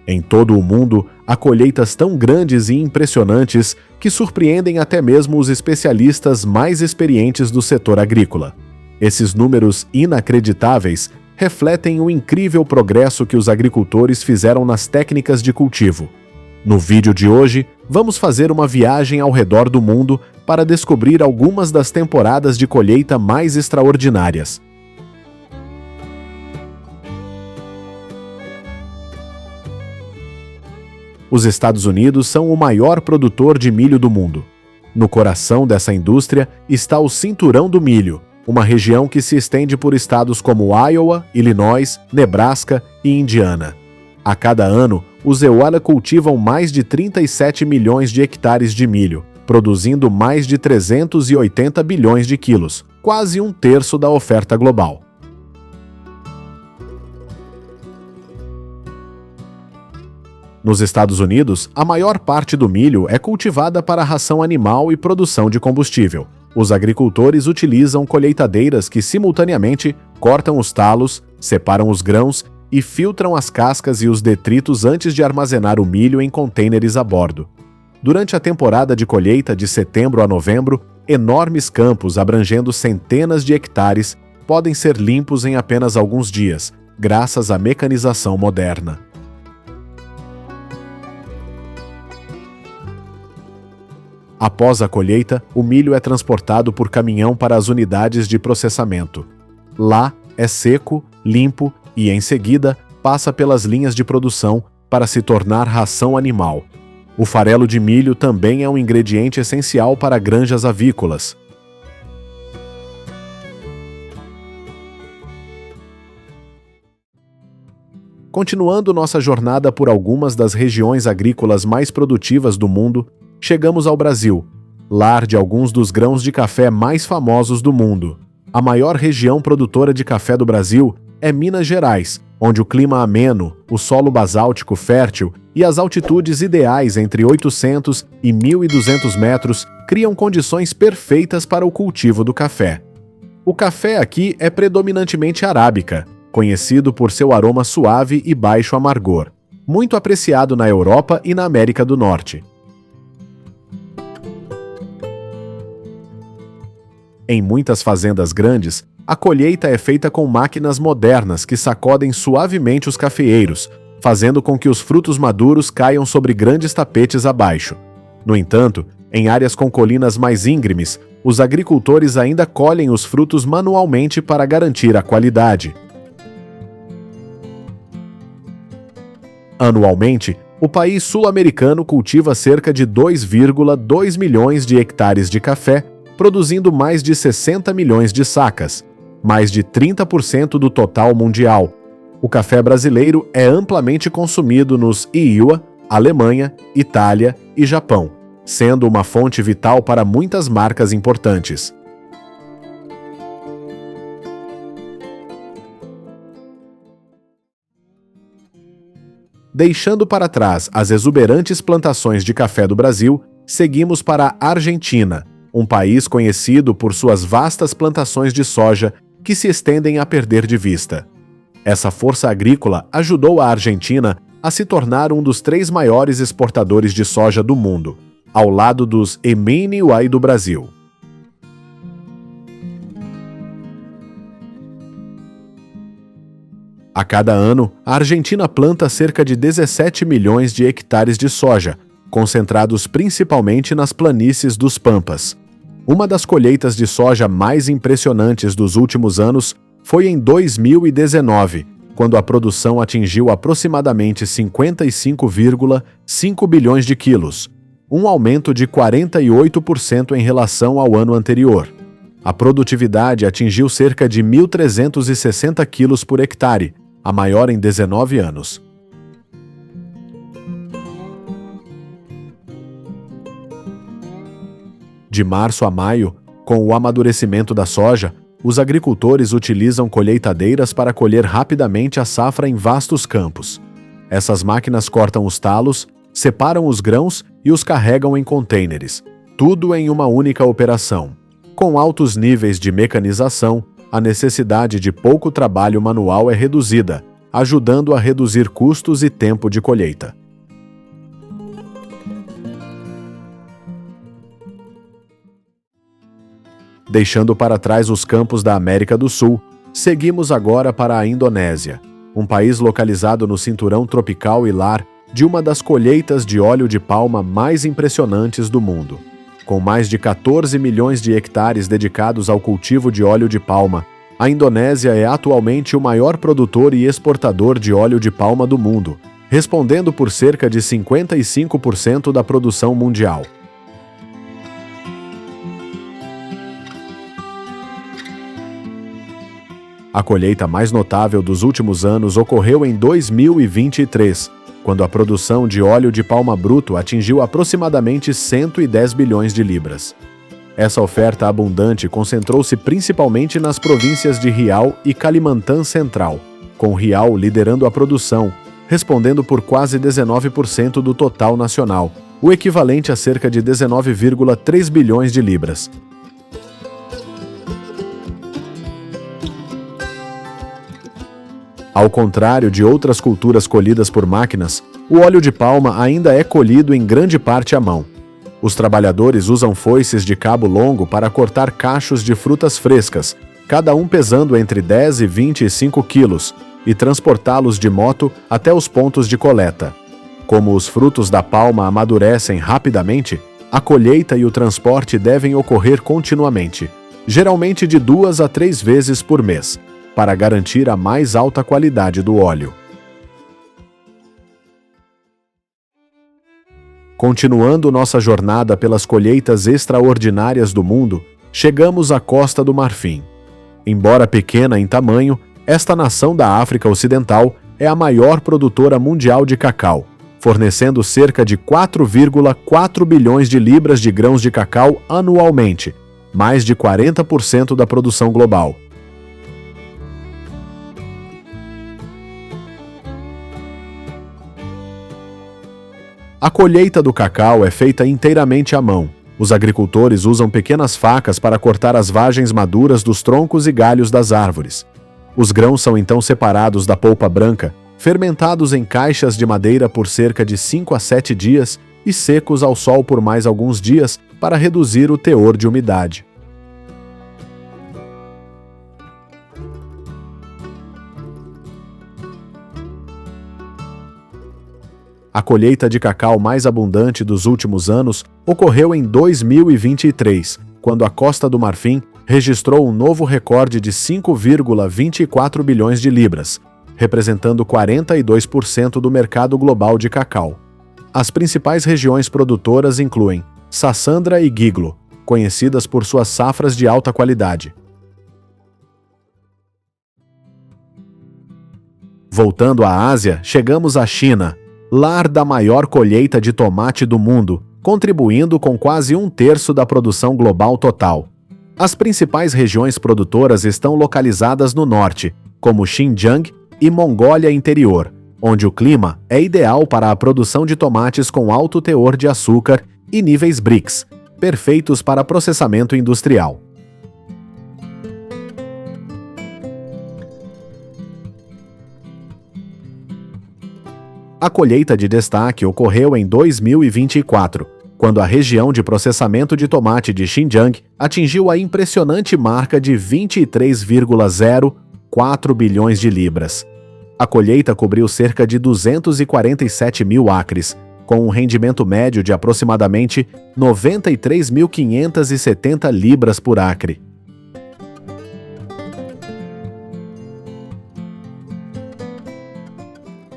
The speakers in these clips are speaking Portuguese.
Em todo o mundo, há colheitas tão grandes e impressionantes que surpreendem até mesmo os especialistas mais experientes do setor agrícola. Esses números inacreditáveis refletem o incrível progresso que os agricultores fizeram nas técnicas de cultivo. No vídeo de hoje, vamos fazer uma viagem ao redor do mundo para descobrir algumas das temporadas de colheita mais extraordinárias. Os Estados Unidos são o maior produtor de milho do mundo. No coração dessa indústria está o Cinturão do Milho, uma região que se estende por estados como Iowa, Illinois, Nebraska e Indiana. A cada ano, os EUALA cultivam mais de 37 milhões de hectares de milho, produzindo mais de 380 bilhões de quilos, quase um terço da oferta global. Nos Estados Unidos, a maior parte do milho é cultivada para ração animal e produção de combustível. Os agricultores utilizam colheitadeiras que simultaneamente cortam os talos, separam os grãos e filtram as cascas e os detritos antes de armazenar o milho em contêineres a bordo. Durante a temporada de colheita de setembro a novembro, enormes campos abrangendo centenas de hectares podem ser limpos em apenas alguns dias, graças à mecanização moderna. Após a colheita, o milho é transportado por caminhão para as unidades de processamento. Lá, é seco, limpo e, em seguida, passa pelas linhas de produção para se tornar ração animal. O farelo de milho também é um ingrediente essencial para granjas avícolas. Continuando nossa jornada por algumas das regiões agrícolas mais produtivas do mundo, chegamos ao Brasil, lar de alguns dos grãos de café mais famosos do mundo. A maior região produtora de café do Brasil é Minas Gerais, onde o clima ameno, o solo basáltico fértil e as altitudes ideais entre 800 e 1.200 metros criam condições perfeitas para o cultivo do café. O café aqui é predominantemente arábica, conhecido por seu aroma suave e baixo amargor, muito apreciado na Europa e na América do Norte. Em muitas fazendas grandes, a colheita é feita com máquinas modernas que sacodem suavemente os cafeeiros, fazendo com que os frutos maduros caiam sobre grandes tapetes abaixo. No entanto, em áreas com colinas mais íngremes, os agricultores ainda colhem os frutos manualmente para garantir a qualidade. Anualmente, o país sul-americano cultiva cerca de 2,2 milhões de hectares de café, produzindo mais de 60 milhões de sacas, mais de 30% do total mundial. O café brasileiro é amplamente consumido nos EUA, Alemanha, Itália e Japão, sendo uma fonte vital para muitas marcas importantes. Deixando para trás as exuberantes plantações de café do Brasil, seguimos para a Argentina, um país conhecido por suas vastas plantações de soja que se estendem a perder de vista. Essa força agrícola ajudou a Argentina a se tornar um dos 3 maiores exportadores de soja do mundo, ao lado dos Emini-Uai do Brasil. A cada ano, a Argentina planta cerca de 17 milhões de hectares de soja, concentrados principalmente nas planícies dos Pampas. Uma das colheitas de soja mais impressionantes dos últimos anos foi em 2019, quando a produção atingiu aproximadamente 55,5 bilhões de quilos, um aumento de 48% em relação ao ano anterior. A produtividade atingiu cerca de 1.360 quilos por hectare, a maior em 19 anos. De março a maio, com o amadurecimento da soja, os agricultores utilizam colheitadeiras para colher rapidamente a safra em vastos campos. Essas máquinas cortam os talos, separam os grãos e os carregam em contêineres, tudo em uma única operação. Com altos níveis de mecanização, a necessidade de pouco trabalho manual é reduzida, ajudando a reduzir custos e tempo de colheita. Deixando para trás os campos da América do Sul, seguimos agora para a Indonésia, um país localizado no cinturão tropical e lar de uma das colheitas de óleo de palma mais impressionantes do mundo. Com mais de 14 milhões de hectares dedicados ao cultivo de óleo de palma, a Indonésia é atualmente o maior produtor e exportador de óleo de palma do mundo, respondendo por cerca de 55% da produção mundial. A colheita mais notável dos últimos anos ocorreu em 2023, quando a produção de óleo de palma bruto atingiu aproximadamente 110 bilhões de libras. Essa oferta abundante concentrou-se principalmente nas províncias de Riau e Kalimantan Central, com Riau liderando a produção, respondendo por quase 19% do total nacional, o equivalente a cerca de 19,3 bilhões de libras. Ao contrário de outras culturas colhidas por máquinas, o óleo de palma ainda é colhido em grande parte à mão. Os trabalhadores usam foices de cabo longo para cortar cachos de frutas frescas, cada um pesando entre 10 e 25 quilos, e transportá-los de moto até os pontos de coleta. Como os frutos da palma amadurecem rapidamente, a colheita e o transporte devem ocorrer continuamente, geralmente de 2 a 3 vezes por mês, para garantir a mais alta qualidade do óleo. Continuando nossa jornada pelas colheitas extraordinárias do mundo, chegamos à Costa do Marfim. Embora pequena em tamanho, esta nação da África Ocidental é a maior produtora mundial de cacau, fornecendo cerca de 4,4 bilhões de libras de grãos de cacau anualmente, mais de 40% da produção global. A colheita do cacau é feita inteiramente à mão. Os agricultores usam pequenas facas para cortar as vagens maduras dos troncos e galhos das árvores. Os grãos são então separados da polpa branca, fermentados em caixas de madeira por cerca de 5 a 7 dias e secos ao sol por mais alguns dias para reduzir o teor de umidade. A colheita de cacau mais abundante dos últimos anos ocorreu em 2023, quando a Costa do Marfim registrou um novo recorde de 5,24 bilhões de libras, representando 42% do mercado global de cacau. As principais regiões produtoras incluem Sassandra e Giglo, conhecidas por suas safras de alta qualidade. Voltando à Ásia, chegamos à China, lar da maior colheita de tomate do mundo, contribuindo com quase 1/3 da produção global total. As principais regiões produtoras estão localizadas no norte, como Xinjiang e Mongólia Interior, onde o clima é ideal para a produção de tomates com alto teor de açúcar e níveis BRICS, perfeitos para processamento industrial. A colheita de destaque ocorreu em 2024, quando a região de processamento de tomate de Xinjiang atingiu a impressionante marca de 23,04 bilhões de libras. A colheita cobriu cerca de 247 mil acres, com um rendimento médio de aproximadamente 93.570 libras por acre.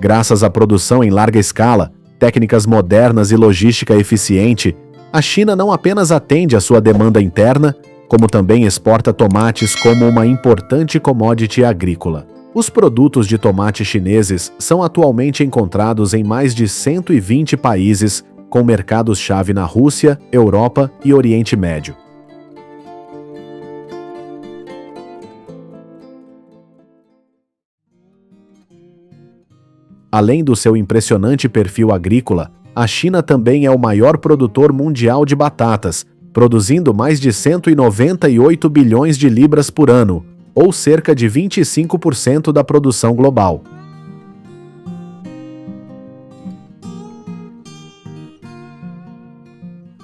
Graças à produção em larga escala, técnicas modernas e logística eficiente, a China não apenas atende à sua demanda interna, como também exporta tomates como uma importante commodity agrícola. Os produtos de tomate chineses são atualmente encontrados em mais de 120 países, com mercados-chave na Rússia, Europa e Oriente Médio. Além do seu impressionante perfil agrícola, a China também é o maior produtor mundial de batatas, produzindo mais de 198 bilhões de libras por ano, ou cerca de 25% da produção global.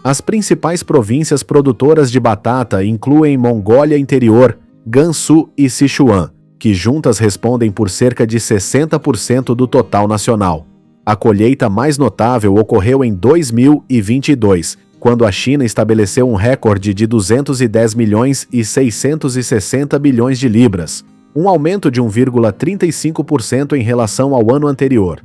As principais províncias produtoras de batata incluem Mongólia Interior, Gansu e Sichuan, que juntas respondem por cerca de 60% do total nacional. A colheita mais notável ocorreu em 2022, quando a China estabeleceu um recorde de 210 milhões e 660 bilhões de libras, um aumento de 1,35% em relação ao ano anterior.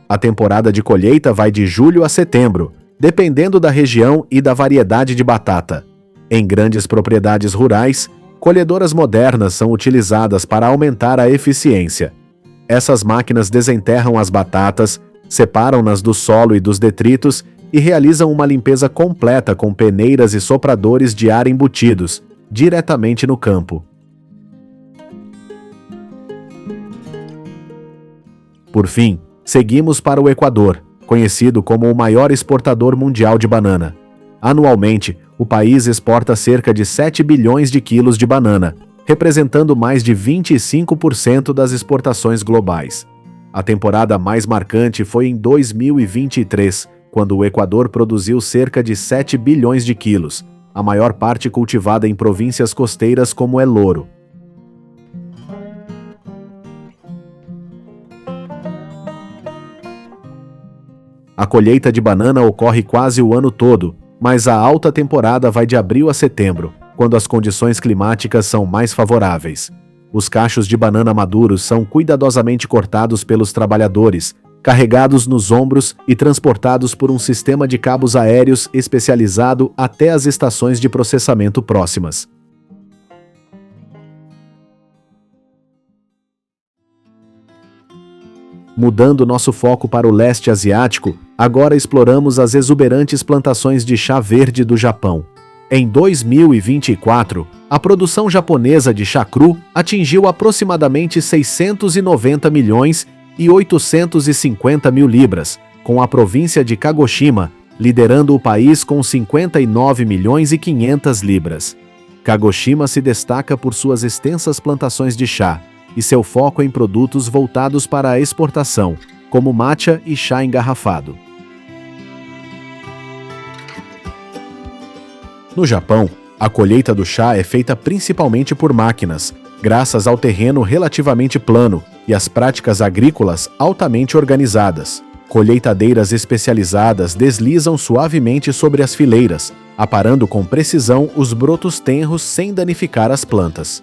A temporada de colheita vai de julho a setembro, dependendo da região e da variedade de batata. Em grandes propriedades rurais, colhedoras modernas são utilizadas para aumentar a eficiência. Essas máquinas desenterram as batatas, separam-nas do solo e dos detritos e realizam uma limpeza completa com peneiras e sopradores de ar embutidos, diretamente no campo. Por fim, seguimos para o Equador, conhecido como o maior exportador mundial de banana. Anualmente, o país exporta cerca de 7 bilhões de quilos de banana, representando mais de 25% das exportações globais. A temporada mais marcante foi em 2023, quando o Equador produziu cerca de 7 bilhões de quilos, a maior parte cultivada em províncias costeiras como El Oro. A colheita de banana ocorre quase o ano todo, mas a alta temporada vai de abril a setembro, quando as condições climáticas são mais favoráveis. Os cachos de banana maduros são cuidadosamente cortados pelos trabalhadores, carregados nos ombros e transportados por um sistema de cabos aéreos especializado até as estações de processamento próximas. Mudando nosso foco para o leste asiático, agora exploramos as exuberantes plantações de chá verde do Japão. Em 2024, a produção japonesa de chá cru atingiu aproximadamente 690 milhões e 850 mil libras, com a província de Kagoshima liderando o país com 59 milhões e 500 libras. Kagoshima se destaca por suas extensas plantações de chá e seu foco em produtos voltados para a exportação, como matcha e chá engarrafado. No Japão, a colheita do chá é feita principalmente por máquinas, graças ao terreno relativamente plano e às práticas agrícolas altamente organizadas. Colheitadeiras especializadas deslizam suavemente sobre as fileiras, aparando com precisão os brotos tenros sem danificar as plantas.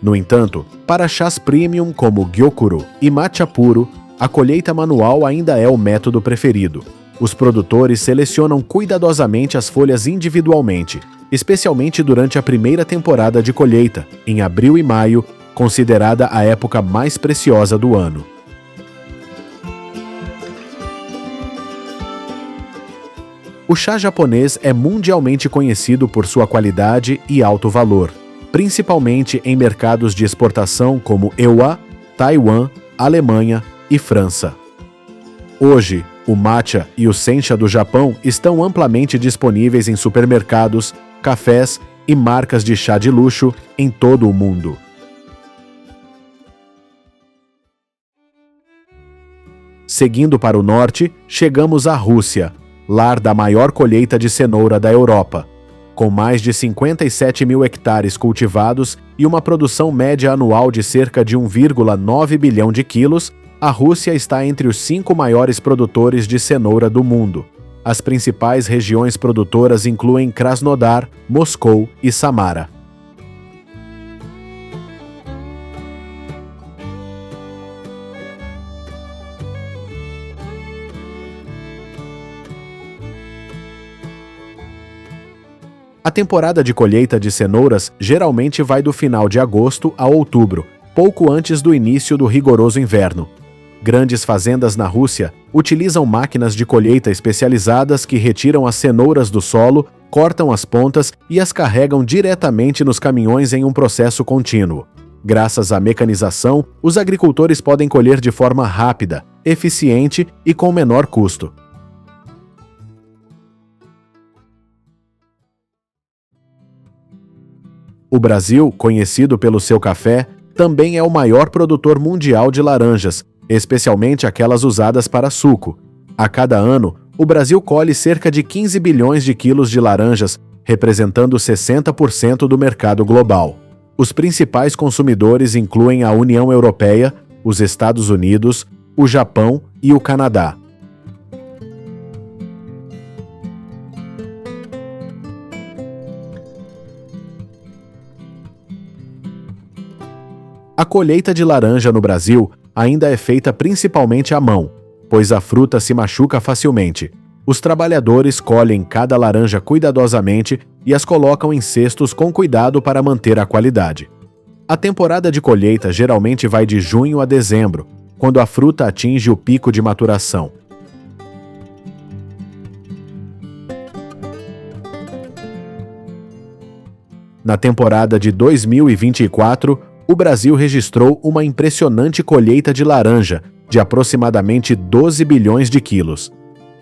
No entanto, para chás premium como Gyokuro e Matcha puro, a colheita manual ainda é o método preferido. Os produtores selecionam cuidadosamente as folhas individualmente, especialmente durante a primeira temporada de colheita, em abril e maio, considerada a época mais preciosa do ano. O chá japonês é mundialmente conhecido por sua qualidade e alto valor, principalmente em mercados de exportação como EUA, Taiwan, Alemanha e França. Hoje, o matcha e o sencha do Japão estão amplamente disponíveis em supermercados, cafés e marcas de chá de luxo em todo o mundo. Seguindo para o norte, chegamos à Rússia, lar da maior colheita de cenoura da Europa. Com mais de 57 mil hectares cultivados e uma produção média anual de cerca de 1,9 bilhão de quilos, a Rússia está entre os 5 maiores produtores de cenoura do mundo. As principais regiões produtoras incluem Krasnodar, Moscou e Samara. A temporada de colheita de cenouras geralmente vai do final de agosto a outubro, pouco antes do início do rigoroso inverno. Grandes fazendas na Rússia utilizam máquinas de colheita especializadas que retiram as cenouras do solo, cortam as pontas e as carregam diretamente nos caminhões em um processo contínuo. Graças à mecanização, os agricultores podem colher de forma rápida, eficiente e com menor custo. O Brasil, conhecido pelo seu café, também é o maior produtor mundial de laranjas, especialmente aquelas usadas para suco. A cada ano, o Brasil colhe cerca de 15 bilhões de quilos de laranjas, representando 60% do mercado global. Os principais consumidores incluem a União Europeia, os Estados Unidos, o Japão e o Canadá. A colheita de laranja no Brasil ainda é feita principalmente à mão, pois a fruta se machuca facilmente. Os trabalhadores colhem cada laranja cuidadosamente e as colocam em cestos com cuidado para manter a qualidade. A temporada de colheita geralmente vai de junho a dezembro, quando a fruta atinge o pico de maturação. Na temporada de 2024, o Brasil registrou uma impressionante colheita de laranja, de aproximadamente 12 bilhões de quilos.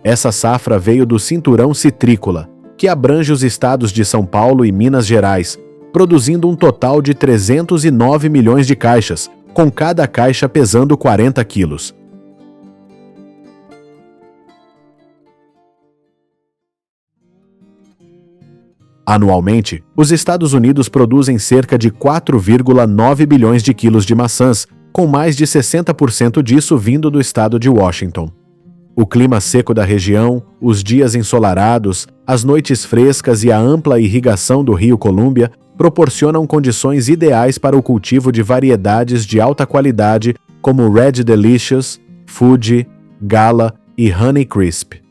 Essa safra veio do Cinturão Citrícola, que abrange os estados de São Paulo e Minas Gerais, produzindo um total de 309 milhões de caixas, com cada caixa pesando 40 quilos. Anualmente, os Estados Unidos produzem cerca de 4,9 bilhões de quilos de maçãs, com mais de 60% disso vindo do estado de Washington. O clima seco da região, os dias ensolarados, as noites frescas e a ampla irrigação do rio Columbia proporcionam condições ideais para o cultivo de variedades de alta qualidade como Red Delicious, Fuji, Gala e Honey Crisp.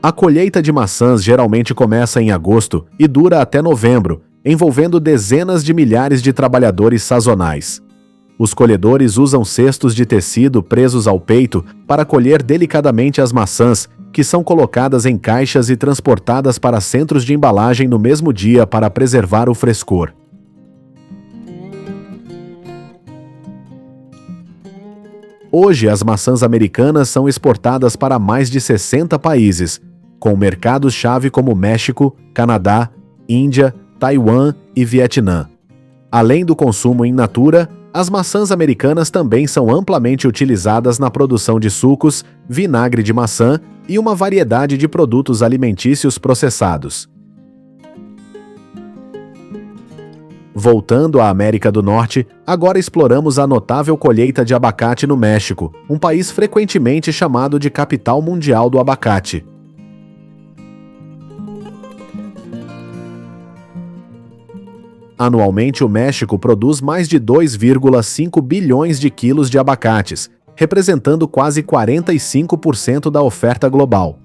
A colheita de maçãs geralmente começa em agosto e dura até novembro, envolvendo dezenas de milhares de trabalhadores sazonais. Os colhedores usam cestos de tecido presos ao peito para colher delicadamente as maçãs, que são colocadas em caixas e transportadas para centros de embalagem no mesmo dia para preservar o frescor. Hoje, as maçãs americanas são exportadas para mais de 60 países, com mercados-chave como México, Canadá, Índia, Taiwan e Vietnã. Além do consumo in natura, as maçãs americanas também são amplamente utilizadas na produção de sucos, vinagre de maçã e uma variedade de produtos alimentícios processados. Voltando à América do Norte, agora exploramos a notável colheita de abacate no México, um país frequentemente chamado de capital mundial do abacate. Anualmente, o México produz mais de 2,5 bilhões de quilos de abacates, representando quase 45% da oferta global.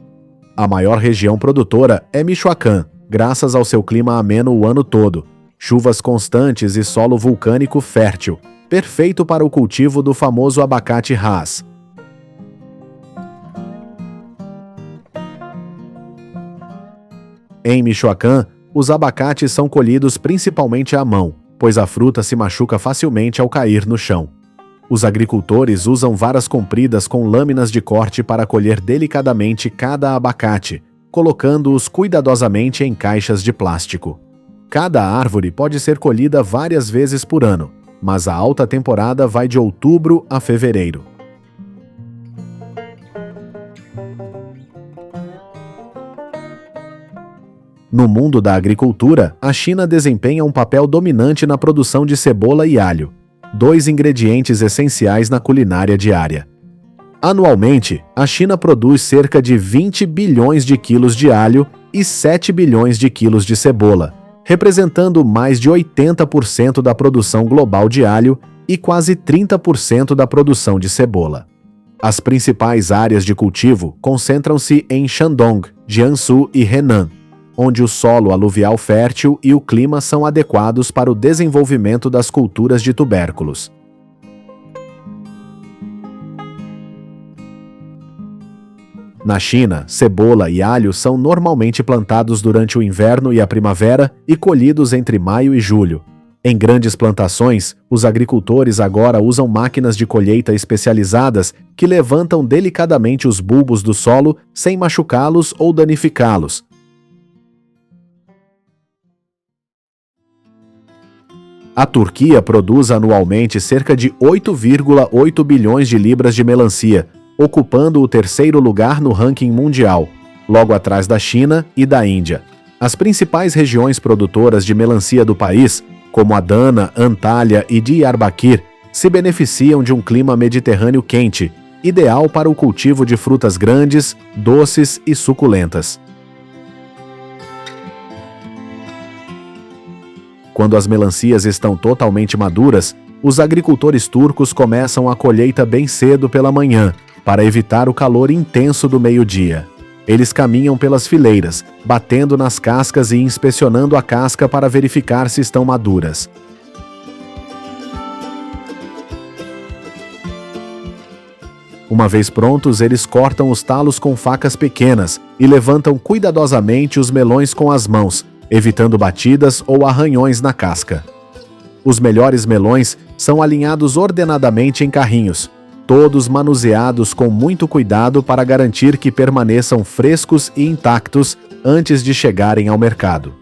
A maior região produtora é Michoacán, graças ao seu clima ameno o ano todo, chuvas constantes e solo vulcânico fértil, perfeito para o cultivo do famoso abacate Hass. Em Michoacán, os abacates são colhidos principalmente à mão, pois a fruta se machuca facilmente ao cair no chão. Os agricultores usam varas compridas com lâminas de corte para colher delicadamente cada abacate, colocando-os cuidadosamente em caixas de plástico. Cada árvore pode ser colhida várias vezes por ano, mas a alta temporada vai de outubro a fevereiro. No mundo da agricultura, a China desempenha um papel dominante na produção de cebola e alho, dois ingredientes essenciais na culinária diária. Anualmente, a China produz cerca de 20 bilhões de quilos de alho e 7 bilhões de quilos de cebola, representando mais de 80% da produção global de alho e quase 30% da produção de cebola. As principais áreas de cultivo concentram-se em Shandong, Jiangsu e Henan, onde o solo aluvial fértil e o clima são adequados para o desenvolvimento das culturas de tubérculos. Na China, cebola e alho são normalmente plantados durante o inverno e a primavera e colhidos entre maio e julho. Em grandes plantações, os agricultores agora usam máquinas de colheita especializadas que levantam delicadamente os bulbos do solo sem machucá-los ou danificá-los. A Turquia produz anualmente cerca de 8,8 bilhões de libras de melancia, ocupando o terceiro lugar no ranking mundial, logo atrás da China e da Índia. As principais regiões produtoras de melancia do país, como Adana, Antalya e Diyarbakir, se beneficiam de um clima mediterrâneo quente, ideal para o cultivo de frutas grandes, doces e suculentas. Quando as melancias estão totalmente maduras, os agricultores turcos começam a colheita bem cedo pela manhã, para evitar o calor intenso do meio-dia. Eles caminham pelas fileiras, batendo nas cascas e inspecionando a casca para verificar se estão maduras. Uma vez prontos, eles cortam os talos com facas pequenas e levantam cuidadosamente os melões com as mãos, evitando batidas ou arranhões na casca. Os melhores melões são alinhados ordenadamente em carrinhos, todos manuseados com muito cuidado para garantir que permaneçam frescos e intactos antes de chegarem ao mercado.